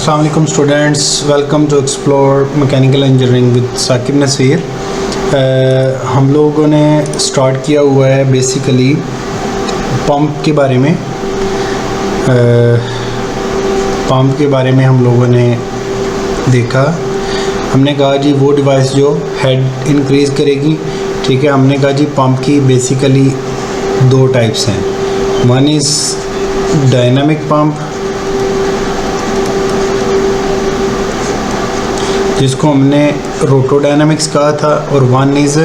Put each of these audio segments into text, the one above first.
अस्सलाम वालेकुम students, welcome to explore mechanical engineering with Saqib Nasir. हम लोगों ने स्टार्ट किया हुआ है बेसिकली पंप के बारे में। पंप के बारे में हम लोगों ने देखा। हमने कहा जी वो डिवाइस जो हेड इंक्रीज़ करेगी, ठीक है। हमने कहा जी पंप की बेसिकली दो टाइप्स हैं। वन इज़ डायनामिक पंप, जिसको हमने रोटोडायनामिक्स कहा था, और one is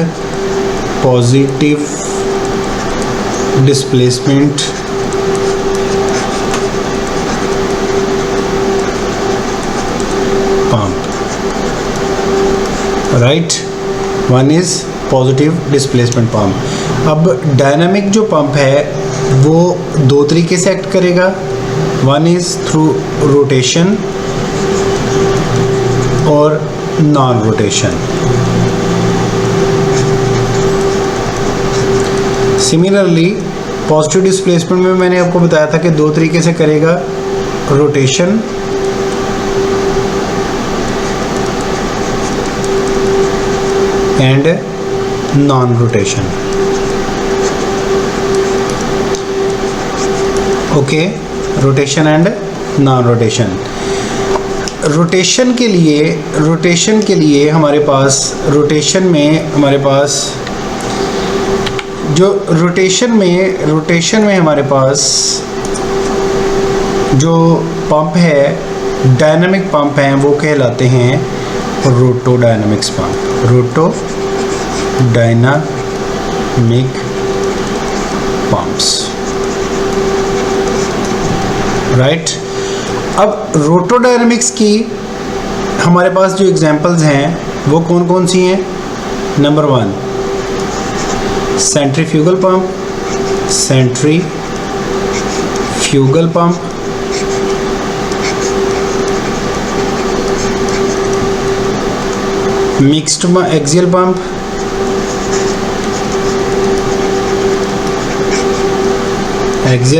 positive displacement pump, right. One is positive displacement pump. अब डायनामिक जो पंप है वो दो तरीके से एक्ट करेगा। वन इज़ थ्रू रोटेशन और non rotation. Similarly positive displacement में मैंने आपको बताया था कि दो तरीके से करेगा, rotation and non rotation. Okay, rotation and non rotation. Rotation के लिए हमारे पास जो रोटेशन में हमारे पास जो पंप है, डायनामिक पंप हैं, वो कहलाते हैं rotodynamics pump. Rotodynamic pumps, right. अब रोटोडायनामिक्स की हमारे पास जो एग्जांपल्स हैं वो कौन कौन सी हैं? Number one, centrifugal pump, mixed axial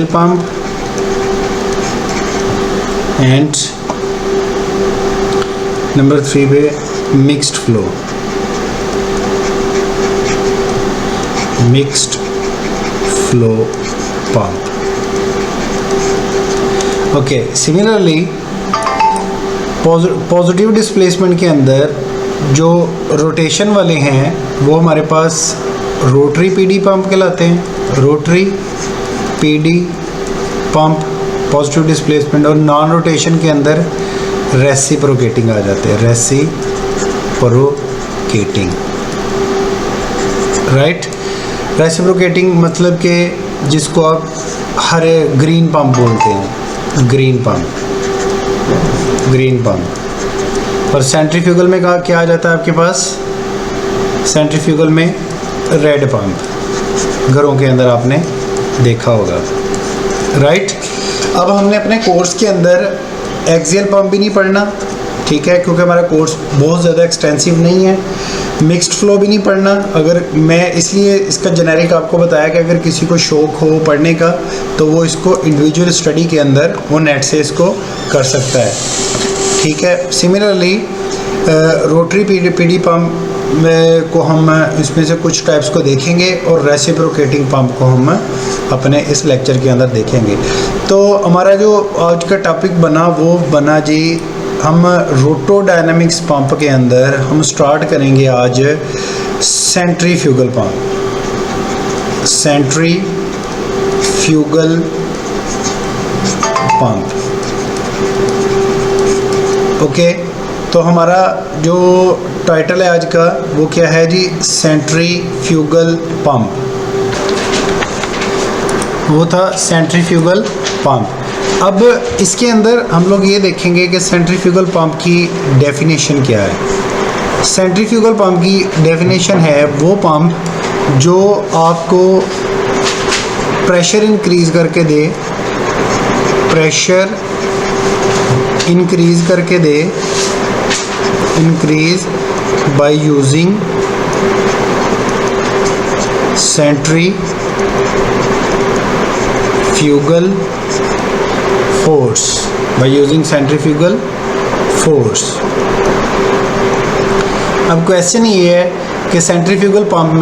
pump, and number 3 पे mixed flow pump. Okay, similarly positive displacement के अंदर जो रोटेशन वाले हैं वो हमारे पास रोटरी पीडी पंप कहलाते हैं। Rotary PD pump positive displacement, और नॉन रोटेशन के अंदर रेसिप्रोकेटिंग आ जाते हैं, रेसिप्रोकेटिंग, राइट। रेसिप्रोकेटिंग मतलब कि जिसको आप हरे ग्रीन पंप बोलते हैं, ग्रीन पंप। और सेंट्रीफ्यूगल में कहा क्या आ जाता है आपके पास? सेंट्रीफ्यूगल में रेड पंप, घरों के अंदर आपने देखा होगा, राइट। अब हमने अपने कोर्स के अंदर एक्सियल पंप भी नहीं पढ़ना, ठीक है, क्योंकि हमारा कोर्स बहुत ज़्यादा एक्सटेंसिव नहीं है। मिक्स्ड फ्लो भी नहीं पढ़ना। अगर मैं इसलिए इसका जेनेरिक आपको बताया कि अगर किसी को शौक हो पढ़ने का तो वो इसको इंडिविजुअल स्टडी के अंदर वो नेट से इसको कर सकता है, ठीक है। सिमिलरली रोटरी पीडी पंप को हम इसमें से कुछ टाइप्स को देखेंगे, और रेसिप्रोकेटिंग पंप को हम अपने इस लेक्चर के अंदर देखेंगे। तो हमारा जो आज का टॉपिक बना वो बना जी, हम रोटोडायनामिक्स पंप के अंदर हम स्टार्ट करेंगे आज सेंट्रीफ्यूगल पंप। ओके, तो हमारा जो टाइटल है आज का वो क्या है जी? Centrifugal pump. वो था सेंट्रीफ्यूगल पंप। अब इसके अंदर हम लोग ये देखेंगे कि सेंट्रीफ्यूगल पंप की डेफिनेशन क्या है। सेंट्रीफ्यूगल पंप की डेफिनेशन है वो पंप जो आपको प्रेशर इंक्रीज़ करके दे, increase by using centrifugal force, by using centrifugal force. अब क्वेश्चन ये है कि सेंट्रीफ्यूगल पंप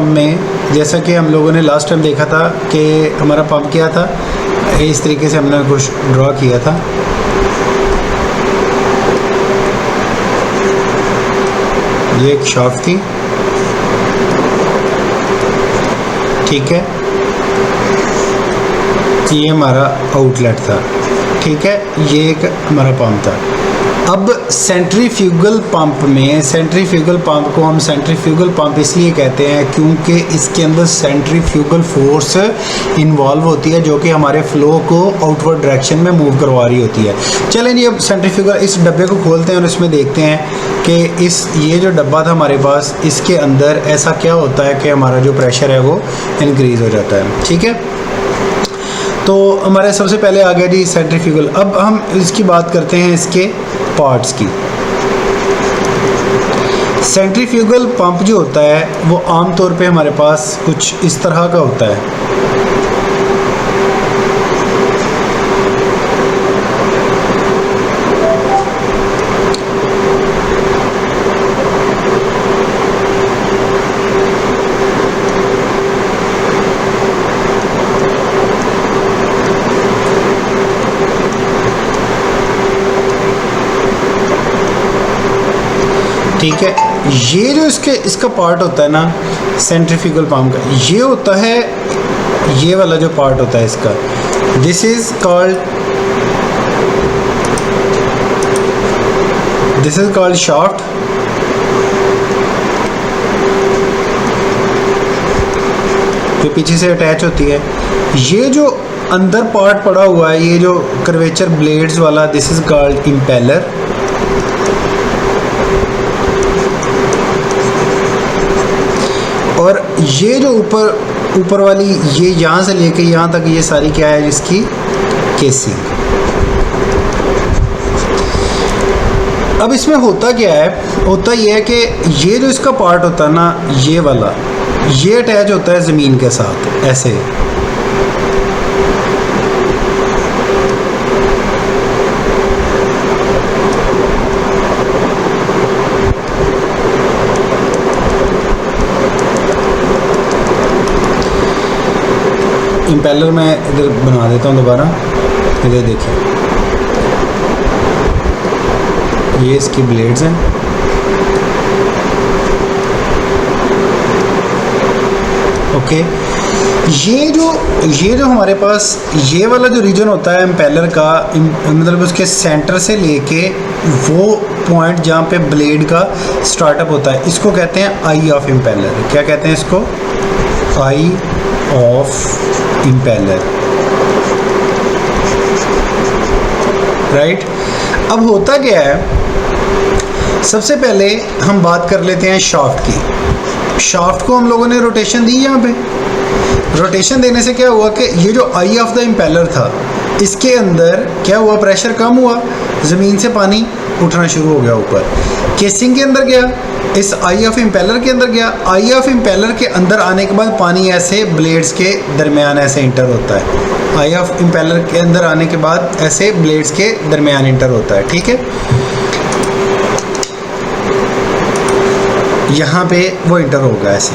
में जैसा कि हम लोगों ने लास्ट टाइम देखा था कि हमारा पंप क्या था, इस तरीके से हमने कुछ ड्रॉ किया था। ये एक शाफ्ट थी, ठीक है, ये हमारा आउटलेट था, ठीक है, ये एक हमारा पंप था। अब सेंट्रीफ्यूगल पंप को हम सेंट्रीफ्यूगल पंप इसलिए कहते हैं क्योंकि इसके अंदर सेंट्रीफ्यूगल फोर्स इन्वॉल्व होती है जो कि हमारे फ्लो को आउटवर्ड डायरेक्शन में मूव करवा रही होती है। चलें जी, अब सेंट्रीफ्यूगल इस डब्बे को खोलते हैं और इसमें देखते हैं कि ये जो डब्बा था हमारे पास, इसके अंदर ऐसा क्या होता है कि हमारा जो प्रेशर है वो इंक्रीज़ हो जाता है, ठीक है। तो हमारे सबसे पहले आ गया जी सेंट्रीफ्यूगल। अब हम इसकी बात करते हैं इसके पार्ट्स की। सेंट्रीफ्यूगल पंप जो होता है वो आमतौर पे हमारे पास कुछ इस तरह का होता है। ठीक है, ये जो इसका पार्ट होता है ना सेंट्रीफ्यूगल पंप का, ये होता है, ये वाला जो पार्ट होता है इसका, दिस इज कॉल्ड शाफ्ट। जो पीछे से अटैच होती है। ये जो अंदर पार्ट पड़ा हुआ है, ये जो कर्वेचर ब्लेड्स वाला, दिस इज कॉल्ड इम्पेलर। और ये जो ऊपर वाली, ये यहाँ से लेके यहाँ तक, ये सारी क्या है जिसकी केसिंग। अब इसमें होता क्या है, होता ये है कि ये जो इसका पार्ट होता है ना, ये वाला, ये अटैच होता है ज़मीन के साथ ऐसे। इम्पेलर मैं इधर बना देता हूँ दोबारा, इधर देखिए, ये इसकी ब्लेड्स हैं। ओके, ये जो हमारे पास ये वाला जो रीजन होता है इम्पेलर का, मतलब उसके सेंटर से लेके वो पॉइंट जहाँ पे ब्लेड का स्टार्टअप होता है, इसको कहते हैं आई ऑफ इम्पेलर। क्या कहते हैं इसको? आई ऑफ इम्पेलर, राइट। अब होता क्या है, सबसे पहले हम बात कर लेते हैं शाफ्ट की। शाफ्ट को हम लोगों ने रोटेशन दी। यहाँ पे रोटेशन देने से क्या हुआ कि ये जो आई ऑफ द इम्पेलर था, इसके अंदर क्या हुआ, प्रेशर कम हुआ, ज़मीन से पानी उठना शुरू हो गया ऊपर। केसिंग के अंदर गया, इस आई ऑफ इम्पेलर के अंदर गया। आई ऑफ इम्पेलर के अंदर आने के बाद पानी ऐसे ब्लेड्स के दरमियान ऐसे इंटर होता है। आई ऑफ इम्पेलर के अंदर आने के बाद ऐसे ब्लेड्स के दरमियान इंटर होता है, ठीक है। यहाँ पे वो इंटर होगा ऐसे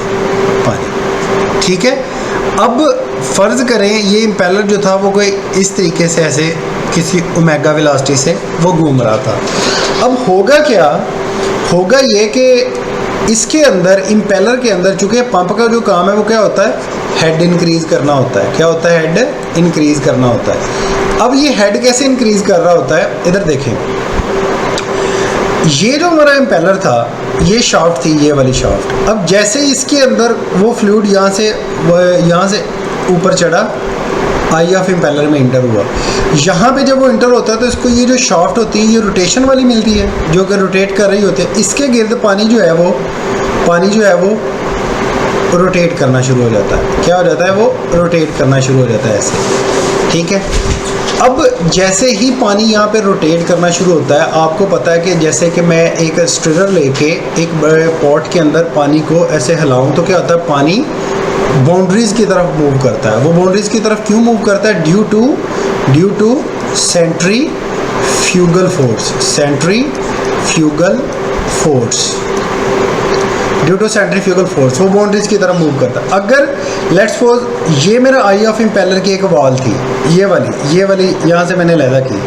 पानी, ठीक है। अब फ़र्ज़ करें ये इम्पेलर जो था वो कोई इस तरीके से ऐसे किसी ओमेगा वेलोसिटी से वो घूम रहा था। अब होगा क्या, होगा ये कि इसके अंदर, इम्पेलर के अंदर, चूँकि पंप का जो काम है वो क्या होता है, हेड इंक्रीज़ करना होता है। क्या होता है? हेड इंक्रीज़ करना होता है। अब ये हेड कैसे इंक्रीज़ कर रहा होता है, इधर देखें, ये जो हमारा इम्पेलर था, ये शाफ्ट थी, ये वाली शाफ्ट। अब जैसे इसके अंदर वो फ्लूइड यहाँ से ऊपर चढ़ा, आई ऑफ इम्पेलर में इंटर हुआ। यहाँ पे जब वो इंटर होता है तो इसको ये जो शाफ्ट होती है ये रोटेशन वाली मिलती है, जो कि रोटेट कर रही होती है। इसके गिर्द पानी जो है वो रोटेट करना शुरू हो जाता है। क्या हो जाता है? वो रोटेट करना शुरू हो जाता है ऐसे, ठीक है। अब जैसे ही पानी यहाँ पे रोटेट करना शुरू होता है, आपको पता है कि जैसे कि मैं एक स्टिरर लेके एक बड़े पॉट के अंदर पानी को ऐसे हिलाऊं तो क्या होता है, पानी बाउंड्रीज़ की तरफ मूव करता है। वो बाउंड्रीज़ की तरफ क्यों मूव करता है? Due to fugal force, centrifugal force, due to centrifugal force वो बाउंड्रीज की तरफ मूव करता है। अगर लेट्स सपोज ये मेरा आई ऑफ इम्पेलर की एक वॉल थी, ये वाली यहाँ से मैंने लैदा की,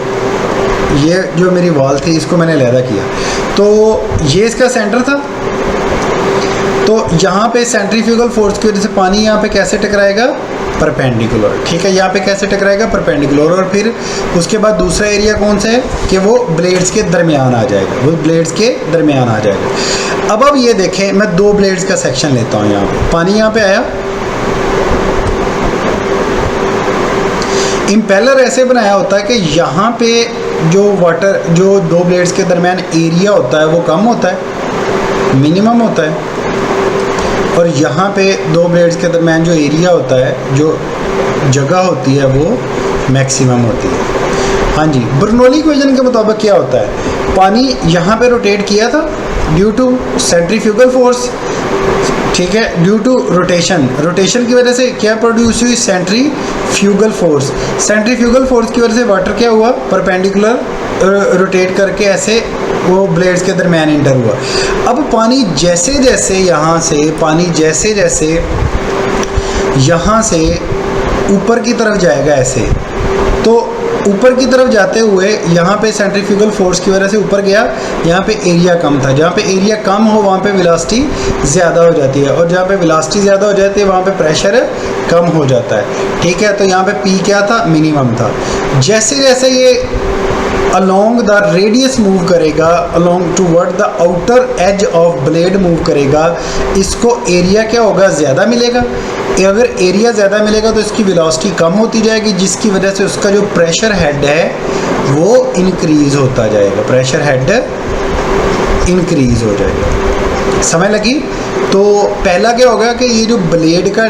ये जो मेरी वॉल थी इसको मैंने लैदा किया, तो ये इसका सेंटर था। तो यहाँ पे सेंट्रीफ्यूगल फोर्स की वजह से पानी यहाँ पे कैसे टकराएगा, परपेंडिकुलर, ठीक है। यहाँ पे कैसे टकराएगा, परपेंडिकुलर। और फिर उसके बाद दूसरा एरिया कौन सा है कि वो ब्लेड्स के दरमियान आ जाएगा, वो ब्लेड्स के दरमियान आ जाएगा। अब ये देखें, मैं 2 ब्लेड्स का सेक्शन लेता हूँ। यहाँ पे पानी यहाँ पे आया, इम्पेलर ऐसे बनाया होता है कि यहाँ पे जो वाटर, जो 2 ब्लेड्स के दरमियान एरिया होता है वो कम होता है, मिनिमम होता है, और यहाँ पे 2 ब्लेड्स के दरमियान जो एरिया होता है, जो जगह होती है, वो मैक्सिमम होती है। हाँ जी, बर्नौली इक्वेशन के मुताबिक क्या होता है, पानी यहाँ पे रोटेट किया था ड्यू टू सेंट्रीफ्यूगल फोर्स, ठीक है, ड्यू टू रोटेशन की वजह से क्या प्रोड्यूस हुई, सेंट्रीफ्यूगल फोर्स। सेंट्रीफ्यूगल फोर्स की वजह से वाटर क्या हुआ, परपेंडिकुलर रोटेट करके ऐसे वो ब्लेड्स के दरमियान इंटर हुआ। अब पानी जैसे जैसे यहाँ से ऊपर की तरफ जाएगा ऐसे, तो ऊपर की तरफ जाते हुए यहाँ पे सेंट्रीफ्यूगल फोर्स की वजह से ऊपर गया, यहाँ पे एरिया कम था, जहाँ पे एरिया कम हो वहाँ पे वेलोसिटी ज़्यादा हो जाती है, और जहाँ पे वेलोसिटी ज़्यादा हो जाती है वहाँ पे प्रेशर कम हो जाता है, ठीक है। तो यहाँ पे पी क्या था, मिनिमम था। जैसे जैसे ये along the radius मूव करेगा, along toward the outer edge of blade move करेगा, इसको एरिया क्या होगा, ज़्यादा मिलेगा। अगर एरिया ज़्यादा मिलेगा तो इसकी वेलोसिटी कम होती जाएगी, जिसकी वजह से उसका जो प्रेशर हेड है वो इंक्रीज़ होता जाएगा, प्रेशर हेड इंक्रीज़ हो जाएगा। समझ लगी? तो पहला क्या होगा कि ये जो ब्लेड का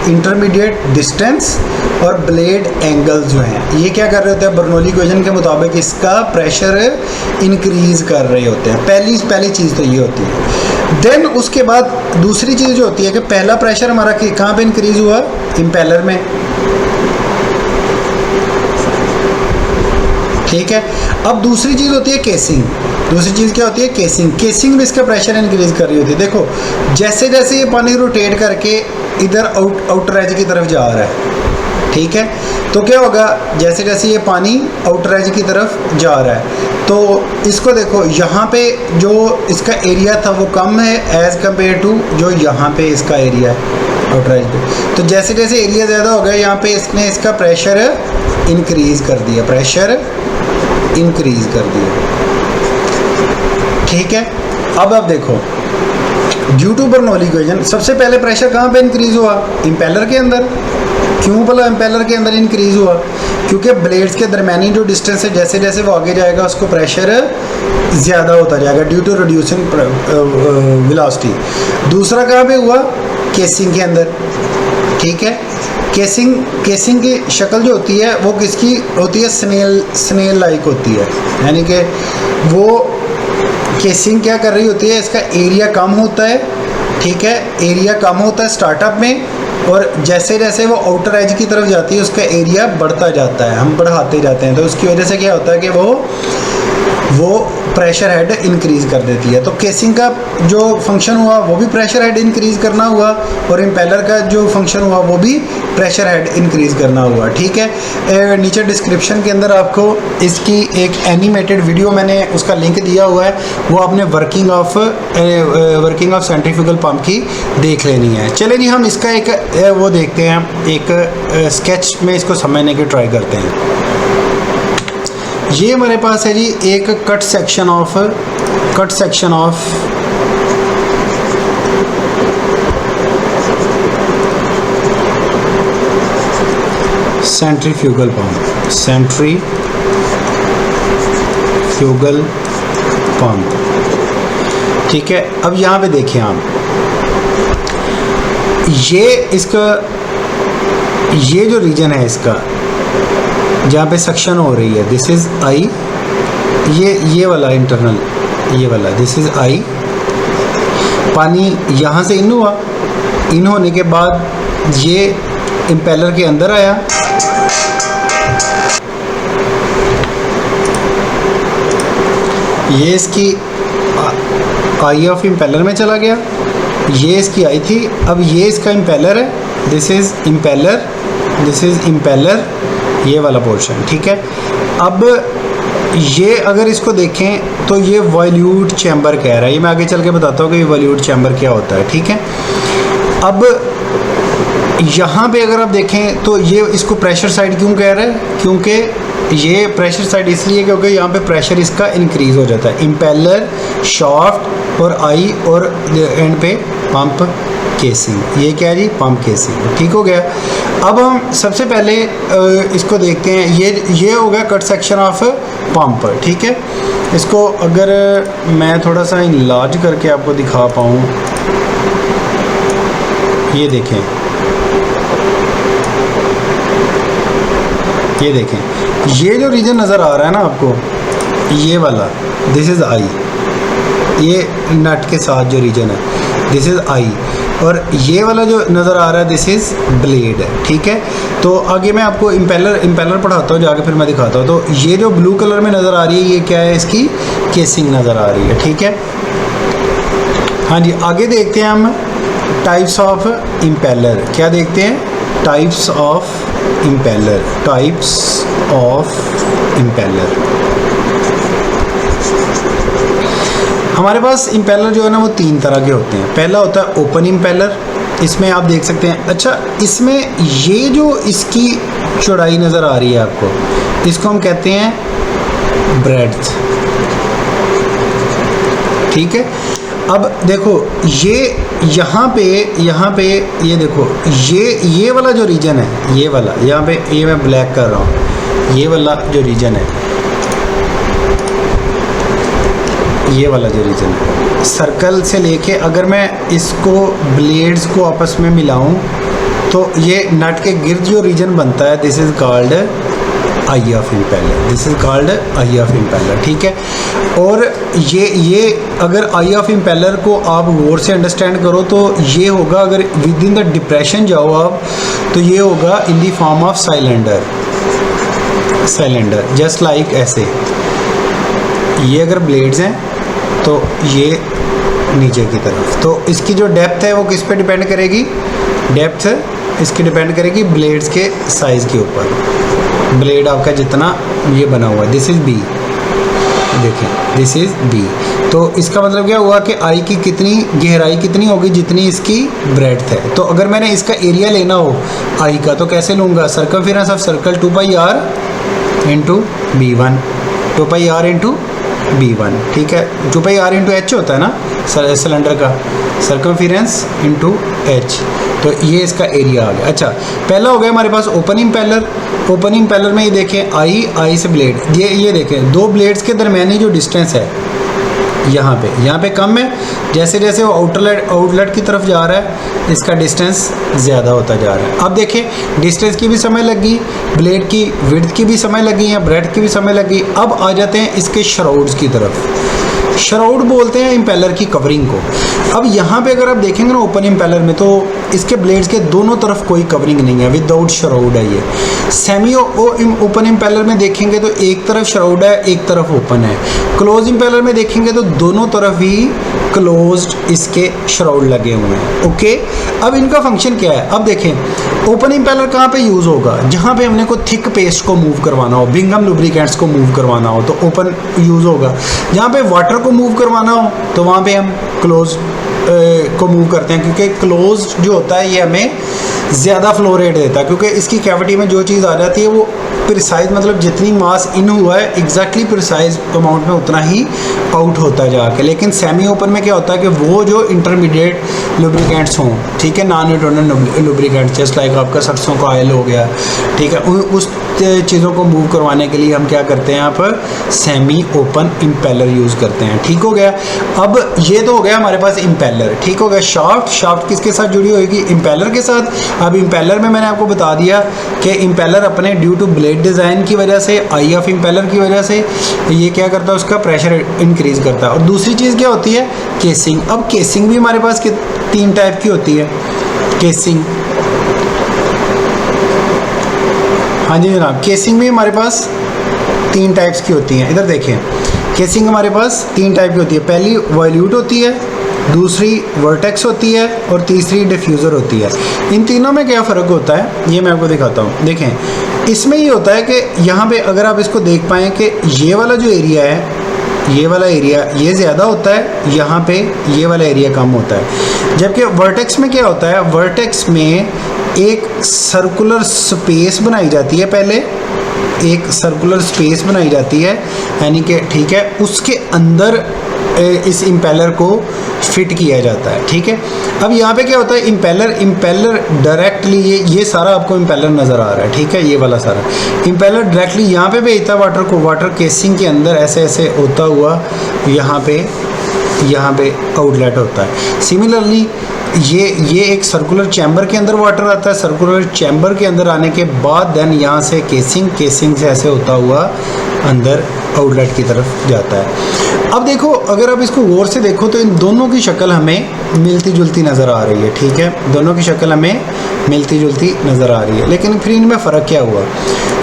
इंटरमीडिएट डिस्टेंस और ब्लेड एंगल जो हैं, ये क्या कर रहे होते हैं, बर्नौली इक्वेशन के मुताबिक इसका प्रेशर इंक्रीज़ कर रहे होते हैं। पहली चीज़ तो ये होती है। देन उसके बाद दूसरी चीज़ जो होती है कि पहला प्रेशर हमारा कहाँ पे इंक्रीज़ हुआ, इम्पेलर में, ठीक है। अब दूसरी चीज़ होती है केसिंग। दूसरी चीज़ क्या होती है, केसिंग भी इसका प्रेशर इंक्रीज़ कर रही होती है। देखो जैसे जैसे ये पानी रोटेट करके इधर आउटर एज की तरफ जा रहा है, ठीक है, तो क्या होगा, जैसे जैसे ये पानी आउटर एज की तरफ जा रहा है तो इसको देखो, यहाँ पे जो इसका एरिया था वो कम है एज़ कम्पेयर टू जो यहाँ पे इसका एरिया है आउटर एज पे। तो जैसे जैसे एरिया ज़्यादा हो गया, यहाँ पे इसने इसका प्रेशर इंक्रीज़ कर दिया, ठीक है। अब आप देखो, ड्यू टू बर्नौली इक्वेशन सबसे पहले प्रेशर कहाँ पे इंक्रीज़ हुआ, इम्पेलर के अंदर। क्यों बोला इम्पेलर के अंदर इंक्रीज़ हुआ, क्योंकि ब्लेड्स के दरमियानी जो डिस्टेंस है, जैसे जैसे वो आगे जाएगा उसको प्रेशर ज़्यादा होता जाएगा ड्यू टू रिड्यूसिंग वेलोसिटी। दूसरा कहाँ पे हुआ, केसिंग के अंदर, ठीक है। केसिंग की शक्ल जो होती है वो किसकी होती है, स्नेल लाइक होती है, यानी कि वो केसिंग क्या कर रही होती है, इसका एरिया कम होता है, ठीक है, एरिया कम होता है स्टार्टअप में, और जैसे जैसे वो आउटर एज की तरफ जाती है उसका एरिया बढ़ता जाता है, हम बढ़ाते जाते हैं, तो उसकी वजह से क्या होता है कि वो प्रेशर हेड इंक्रीज़ कर देती है। तो केसिंग का जो फंक्शन हुआ वो भी प्रेशर हेड इंक्रीज़ करना हुआ, और इम्पेलर का जो फंक्शन हुआ वो भी प्रेशर हेड इंक्रीज़ करना हुआ, ठीक है। नीचे डिस्क्रिप्शन के अंदर आपको इसकी एक एनिमेटेड वीडियो मैंने उसका लिंक दिया हुआ है, वो आपने वर्किंग ऑफ सेंट्रीफ्यूगल पंप की देख लेनी है। चले जी, हम इसका एक वो देखते हैं, एक स्केच में इसको समझने की ट्राई करते हैं। ये हमारे पास है जी एक cut section of centrifugal pump, ठीक है। अब यहाँ पे देखिए आप, ये जो रीजन है इसका जहाँ पे सक्शन हो रही है, दिस इज़ आई, ये वाला इंटरनल, ये वाला दिस इज़ आई। पानी यहाँ से इन हुआ, इन होने के बाद ये इम्पेलर के अंदर आया, ये इसकी आई ऑफ इम्पेलर में चला गया, ये इसकी आई थी, अब ये इसका इम्पेलर है, this is impeller, this is impeller, ये वाला पोर्शन, ठीक है। अब ये अगर इसको देखें तो ये वॉल्यूट चैम्बर कह रहा है, ये मैं आगे चल के बताता हूँ कि ये वॉल्यूट चैम्बर क्या होता है, ठीक है। अब यहाँ पे अगर आप देखें तो ये इसको प्रेशर साइड क्यों कह रहा है, क्योंकि ये प्रेशर साइड इसलिए क्योंकि यहाँ पे प्रेशर इसका इंक्रीज़ हो जाता है। इम्पेलर, शाफ्ट और आई और एंड पे पंप केसिंग, ये क्या है जी, पंप केसिंग, ठीक हो गया। अब हम सबसे पहले इसको देखते हैं, ये हो गया कट सेक्शन ऑफ पंप, ठीक है। इसको अगर मैं थोड़ा सा इनलार्ज करके आपको दिखा पाऊँ, ये देखें, ये देखें, ये जो रीजन नज़र आ रहा है ना आपको, ये वाला, दिस इज़ आई, ये नट के साथ जो रीजन है दिस इज़ आई, और ये वाला जो नज़र आ रहा है दिस इज़ ब्लेड है, ठीक है। तो आगे मैं आपको इम्पेलर पढ़ाता हूँ जाके, फिर मैं दिखाता हूँ। तो ये जो ब्लू कलर में नज़र आ रही है ये क्या है, इसकी केसिंग नज़र आ रही है, ठीक है। हाँ जी, आगे देखते हैं हम टाइप्स ऑफ इम्पेलर, क्या देखते हैं, types of impeller, types of impeller. हमारे पास इम्पेलर जो है ना वो 3 तरह के होते हैं। पहला होता है ओपन इम्पेलर, इसमें आप देख सकते हैं, अच्छा इसमें ये जो इसकी चौड़ाई नज़र आ रही है आपको, इसको हम कहते हैं ब्रेड्थ, ठीक है। अब देखो ये यहाँ पे ये देखो, ये वाला जो रीजन है, ये वाला यहाँ पे, ये मैं ब्लैक कर रहा हूँ, ये वाला जो रीजन है, ये वाला जो रीजन है, सर्कल से लेके अगर मैं इसको ब्लेड्स को आपस में मिलाऊं तो ये नट के गिर्द जो रीजन बनता है, this is called I of impeller, this is called I of impeller, ठीक है। और ये अगर आई ऑफ इम्पेलर को आप गौर से अंडरस्टैंड करो तो ये होगा, अगर विद इन द डिप्रेशन जाओ आप तो ये होगा in the form of cylinder, just like ऐसे। ये अगर ब्लेड्स हैं तो ये नीचे की तरफ, तो इसकी जो डेप्थ है वो किस पे डिपेंड करेगी, डेप्थ इसकी डिपेंड करेगी ब्लेड्स के साइज़ के ऊपर। ब्लेड आपका जितना ये बना हुआ है, दिस इज़ बी, देखें दिस इज़ बी, तो इसका मतलब क्या हुआ कि आई की कितनी गहराई कितनी होगी, जितनी इसकी ब्रेड्थ है। तो अगर मैंने इसका एरिया लेना हो आई का तो कैसे लूँगा, circumference of circle 2πr into B1, 2πr into B1, ठीक है। 2πr इंटू H होता है ना सिलेंडर का, सर्कमफेरेंस इंटू H, तो ये इसका एरिया आ गया। अच्छा, पहला हो गया हमारे पास ओपन इम्पेलर। ओपन इम्पेलर में ये देखें आई से ब्लेड, ये देखें 2 ब्लेड्स के दरमियानी जो डिस्टेंस है यहाँ पे कम है, जैसे जैसे वो आउटलेट की तरफ जा रहा है इसका डिस्टेंस ज़्यादा होता जा रहा है। अब देखें डिस्टेंस की भी समय लगी, ब्लेड की विड्थ की भी समय लगी या ब्रेड्थ की भी समय लगी। अब आ जाते हैं इसके शराउड्स की तरफ। शराउड बोलते हैं इम्पेलर की कवरिंग को। अब यहाँ पे अगर आप देखेंगे ना ओपन इम्पेलर में, तो इसके ब्लेड्स के दोनों तरफ कोई कवरिंग नहीं है, विदाउट शराउड है ये। सेमी ओपन इम्पेलर में देखेंगे तो एक तरफ शराउड है, एक तरफ ओपन है। क्लोज इम्पेलर में देखेंगे तो दोनों तरफ ही क्लोज्ड इसके शराउड लगे हुए हैं। ओके, अब इनका फंक्शन क्या है, अब देखें ओपन इम्पेलर कहाँ पे यूज़ होगा, जहाँ पे हमने को थिक पेस्ट को मूव करवाना हो, बिंगम लुब्रिकेंट्स को मूव करवाना हो तो ओपन यूज़ होगा। जहाँ पे वाटर को मूव करवाना हो तो वहाँ पे हम क्लोज को मूव करते हैं, क्योंकि क्लोज जो होता है ये हमें ज़्यादा फ्लो रेट देता है, क्योंकि इसकी कैविटी में जो चीज़ आ जाती है वो प्रिसाइज, मतलब जितनी मास इन हुआ है एग्जैक्टली प्रिसाइज अमाउंट में उतना ही आउट होता जाके। लेकिन सेमी ओपन में क्या होता है कि वो जो इंटरमीडिएट लुब्रिकेंट्स हों, ठीक है, नॉन न्यूट्रॉनल लुब्रिकेंट्स, जस्ट लाइक आपका सरसों का ऑयल हो गया, ठीक है, उस चीज़ों को मूव करवाने के लिए हम क्या करते हैं, यहाँ पर सेमी ओपन इम्पेलर यूज़ करते हैं। ठीक हो गया। अब ये तो हो गया हमारे पास इम्पेलर, ठीक हो गया। शाफ्ट किसके साथ जुड़ी होगी, इम्पेलर के साथ। अब इम्पेलर में मैंने आपको बता दिया कि इम्पेलर अपने ड्यू टू ब्लेड डिज़ाइन की वजह से, आई ऑफ इम्पेलर की वजह से ये क्या करता है, उसका प्रेशर इंक्रीज़ करता है। और दूसरी चीज़ क्या होती है, केसिंग। अब केसिंग भी हमारे पास 3 टाइप की होती है। केसिंग, हाँ जी जनाब, केसिंग भी हमारे पास 3 टाइप्स की होती हैं। इधर देखें, केसिंग हमारे पास 3 टाइप की होती है, पहली वॉल्यूट होती है, दूसरी वर्टेक्स होती है और तीसरी डिफ्यूज़र होती है। इन तीनों में क्या फ़र्क होता है ये मैं आपको दिखाता हूँ। देखें, इसमें ये होता है कि यहाँ पे अगर आप इसको देख पाएँ कि ये वाला जो एरिया है, ये वाला एरिया ये ज़्यादा होता है, यहाँ पे ये वाला एरिया कम होता है। जबकि वर्टेक्स में क्या होता है, वर्टेक्स में एक सर्कुलर स्पेस बनाई जाती है, पहले एक सर्कुलर स्पेस बनाई जाती है, यानी कि ठीक है, उसके अंदर इस इम्पेलर को फिट किया जाता है। ठीक है, अब यहाँ पे क्या होता है, इम्पेलर डायरेक्टली ये सारा आपको इम्पेलर नज़र आ रहा है। ठीक है, ये वाला सारा इम्पेलर डायरेक्टली यहाँ पे भेजता है वाटर को, वाटर केसिंग के अंदर ऐसे ऐसे होता हुआ यहाँ पे आउटलेट होता है। सिमिलरली ये एक सर्कुलर चैम्बर के अंदर वाटर आता है, सर्कुलर चैम्बर के अंदर आने के बाद देन यहाँ से केसिंग से ऐसे होता हुआ अंदर आउटलेट की तरफ जाता है। अब देखो, अगर आप इसको गौर से देखो तो इन दोनों की शक्ल हमें मिलती जुलती नज़र आ रही है। ठीक है, दोनों की शक्ल हमें मिलती जुलती नज़र आ रही है, लेकिन फिर इनमें फ़र्क क्या हुआ,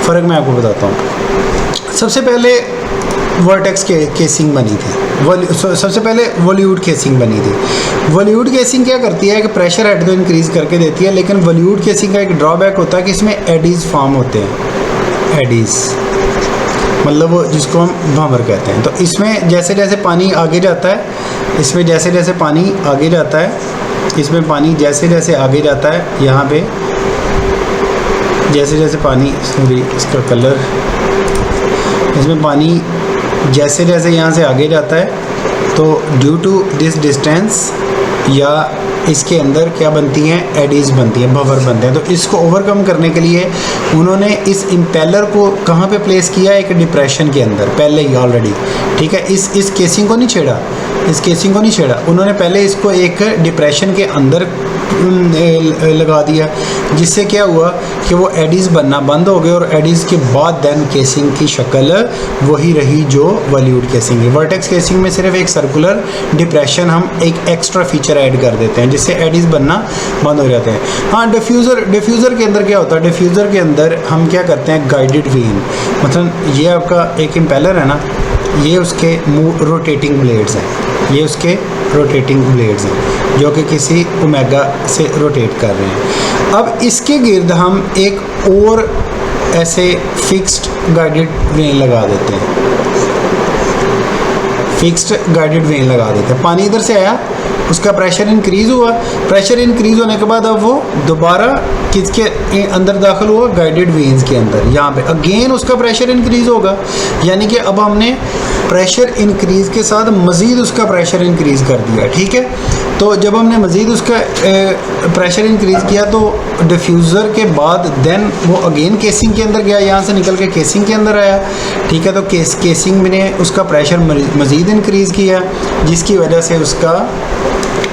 फ़र्क मैं आपको बताता हूँ। सबसे पहले वर्टेक्स केसिंग बनी थी, सबसे पहले वॉल्यूट केसिंग बनी थी। वॉल्यूट केसिंग क्या करती है कि प्रेशर हेड को इंक्रीज़ करके देती है, लेकिन वॉल्यूट केसिंग का एक ड्रॉबैक होता है कि इसमें एडीज़ फॉर्म होते हैं। एडीज़ मतलब वो जिसको हम भंवर कहते हैं। तो इसमें जैसे जैसे पानी आगे जाता है, इसमें जैसे जैसे पानी आगे जाता है, इसमें पानी जैसे जैसे आगे जाता है, यहाँ पे जैसे जैसे पानी, सॉरी इसका कलर, इसमें पानी जैसे जैसे यहाँ से आगे जाता है, तो ड्यू टू दिस डिस्टेंस या इसके अंदर क्या बनती हैं, एडीज़ बनती हैं, भंवर बनते हैं। तो इसको ओवरकम करने के लिए उन्होंने इस इम्पेलर को कहाँ पे प्लेस किया, एक डिप्रेशन के अंदर पहले ही ऑलरेडी। ठीक है, इस केसिंग को नहीं छेड़ा, इस केसिंग को नहीं छेड़ा, उन्होंने पहले इसको एक डिप्रेशन के अंदर लगा दिया, जिससे क्या हुआ कि वो एडीज़ बनना बंद हो गए, और एडीज़ के बाद देन केसिंग की शक्ल वही रही जो वॉल्यूट केसिंग है। वर्टेक्स केसिंग में सिर्फ एक सर्कुलर डिप्रेशन हम एक एक्स्ट्रा फीचर ऐड कर देते हैं, जिससे एडीज़ बनना बंद हो जाते हैं। हाँ, डिफ्यूज़र के अंदर क्या होता है, डिफ्यूज़र के अंदर हम क्या करते हैं, गाइडेड वेन, मतलब ये आपका एक इम्पेलर है ना, ये उसके रोटेटिंग ब्लेड्स हैं, ये उसके रोटेटिंग ब्लेड्स हैं जो कि किसी ओमेगा से रोटेट कर रहे हैं। अब इसके गिर्द हम एक और ऐसे फिक्स्ड गाइडेड वेन लगा देते हैं, फिक्स्ड गाइडेड वेन लगा देते हैं। पानी इधर से आया, उसका प्रेशर इंक्रीज़ हुआ, प्रेशर इंक्रीज़ होने के बाद अब वो दोबारा किसके अंदर दाखिल हुआ, गाइडेड वेन्स के अंदर। यहाँ पे अगेन उसका प्रेशर इंक्रीज़ होगा, यानी कि अब हमने प्रेशर इंक्रीज़ के साथ मज़ीद उसका प्रेशर इंक्रीज़ कर दिया। ठीक है, तो जब हमने मज़ीद उसका प्रेशर इंक्रीज़ किया तो डिफ्यूज़र के बाद देन वो अगेन केसिंग के अंदर गया, यहाँ से निकल के केसिंग के अंदर आया। ठीक है, तो केसिंग ने उसका प्रेशर मज़ीद इंक्रीज़ किया, जिसकी वजह से उसका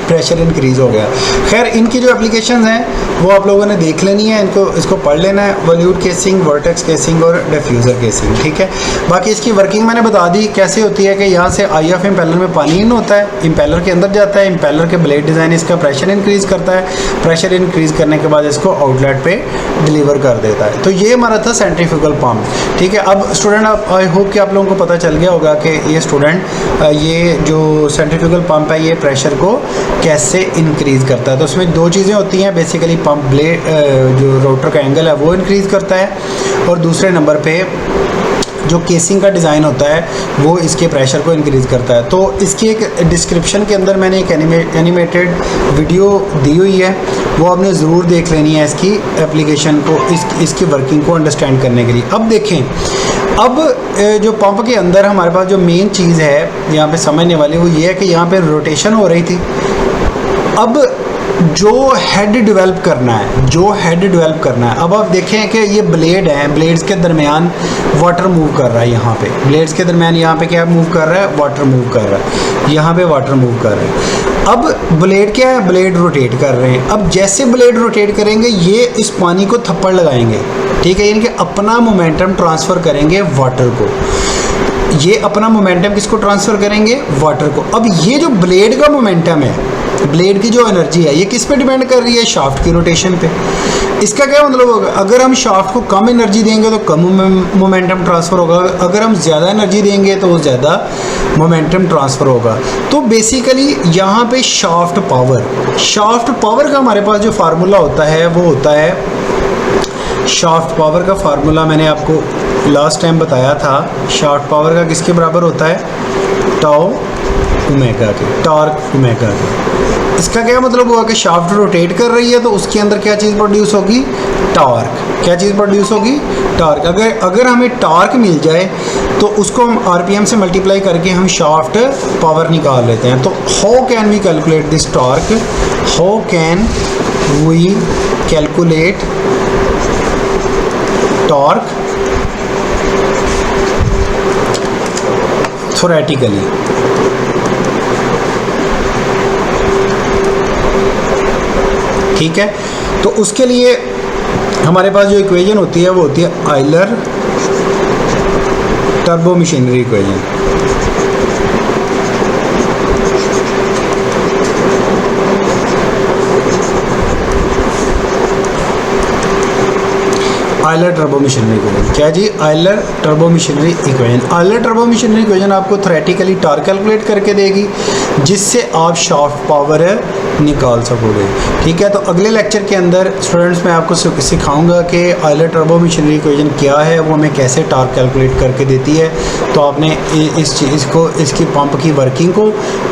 प्रेशर इंक्रीज़ हो गया। खैर, इनकी जो एप्लीकेशन हैं वो आप लोगों ने देख लेनी है, इसको पढ़ लेना है, वॉल्यूट केसिंग, वर्टेक्स केसिंग और डिफ्यूज़र केसिंग। ठीक है, बाकी इसकी वर्किंग मैंने बता दी कैसे होती है कि यहाँ से IF इम्पेलर में पानी इन होता है, इम्पेलर के अंदर जाता है, इम्पेलर के ब्लेड डिज़ाइन इसका प्रेशर इंक्रीज़ करता है, प्रेशर इंक्रीज़ करने के बाद इसको आउटलेट पे डिलीवर कर देता है। तो ये हमारा था सेंट्रीफ्यूगल पंप। ठीक है, अब स्टूडेंट, आई होप कि आप लोगों को पता चल गया होगा कि ये जो सेंट्रीफ्यूगल पंप है ये प्रेशर को कैसे इंक्रीज़ करता है। तो उसमें दो चीज़ें होती हैं बेसिकली, पंप ब्लेड जो रोटर का एंगल है वो इंक्रीज़ करता है, और दूसरे नंबर पे जो केसिंग का डिज़ाइन होता है वो इसके प्रेशर को इंक्रीज़ करता है। तो इसकी एक डिस्क्रिप्शन के अंदर मैंने एक एनिमेटेड वीडियो दी हुई है, वो आपने ज़रूर देख लेनी है इसकी एप्लीकेशन को, इसकी वर्किंग को अंडरस्टैंड करने के लिए। अब देखें, अब जो पंप के अंदर हमारे पास जो मेन चीज़ है यहाँ पे समझने वाली वो ये है कि यहाँ पे रोटेशन हो रही थी। अब जो हेड डेवलप करना है, अब आप देखें कि ये ब्लेड है, ब्लेड्स के दरमियान वाटर मूव कर रहा है। यहाँ पे ब्लेड्स के दरमियान यहाँ पे क्या मूव कर रहा है, वाटर मूव कर रहा है, यहाँ पे वाटर मूव कर रहे हैं। अब ब्लेड क्या है, ब्लेड रोटेट कर रहे हैं। अब जैसे ब्लेड रोटेट करेंगे ये इस पानी को थप्पड़ लगाएंगे। ठीक है, यानी कि अपना मोमेंटम ट्रांसफ़र करेंगे वाटर को, ये अपना मोमेंटम किसको ट्रांसफ़र करेंगे, वाटर को। अब ये जो ब्लेड का मोमेंटम है, ब्लेड की जो एनर्जी है ये किस पे डिपेंड कर रही है, शाफ्ट की रोटेशन पे। इसका क्या मतलब होगा, अगर हम शाफ्ट को कम एनर्जी देंगे तो कम मोमेंटम ट्रांसफ़र होगा, अगर हम ज़्यादा एनर्जी देंगे तो वो ज़्यादा मोमेंटम ट्रांसफ़र होगा। तो बेसिकली यहाँ पे शाफ्ट पावर का हमारे पास जो फार्मूला होता है वो होता है, शाफ्ट पावर का फार्मूला मैंने आपको लास्ट टाइम बताया था। शाफ्ट पावर का किसके बराबर होता है, टाउ ओमेगा के, टॉर्क ओमेगा के। इसका क्या मतलब हुआ कि शाफ्ट रोटेट कर रही है तो उसके अंदर क्या चीज़ प्रोड्यूस होगी, टॉर्क। क्या चीज़ प्रोड्यूस होगी, टॉर्क। अगर हमें टॉर्क मिल जाए तो उसको हम आरपीएम से मल्टीप्लाई करके हम शाफ्ट पावर निकाल लेते हैं। तो how can we calculate this torque, how can we calculate torque theoretically. ठीक है, तो उसके लिए हमारे पास जो इक्वेशन होती है वो होती है Euler turbo machinery equation. Euler turbo machinery equation क्या जी, Euler turbo machinery equation. Euler turbo machinery equation आपको थ्योरेटिकली टॉर्क कैलकुलेट करके देगी, जिससे आप शाफ्ट पावर निकाल सकोगे। ठीक है, तो अगले लेक्चर के अंदर स्टूडेंट्स मैं आपको सिखाऊंगा कि आयलर टर्बो मशीनरी इक्वेशन क्या है, वो हमें कैसे टॉर्क कैलकुलेट करके देती है। तो आपने इस चीज़ को, इसकी पंप की वर्किंग को,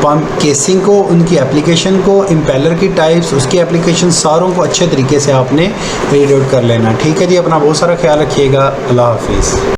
पंप केसिंग को, उनकी एप्लीकेशन को, इम्पेलर की टाइप्स, उसकी एप्लीकेशन सारों को अच्छे तरीके से आपने रीड आउट कर लेना। ठीक है जी, अपना बहुत सारा ख्याल रखिएगा। अल्लाह हाफिज़।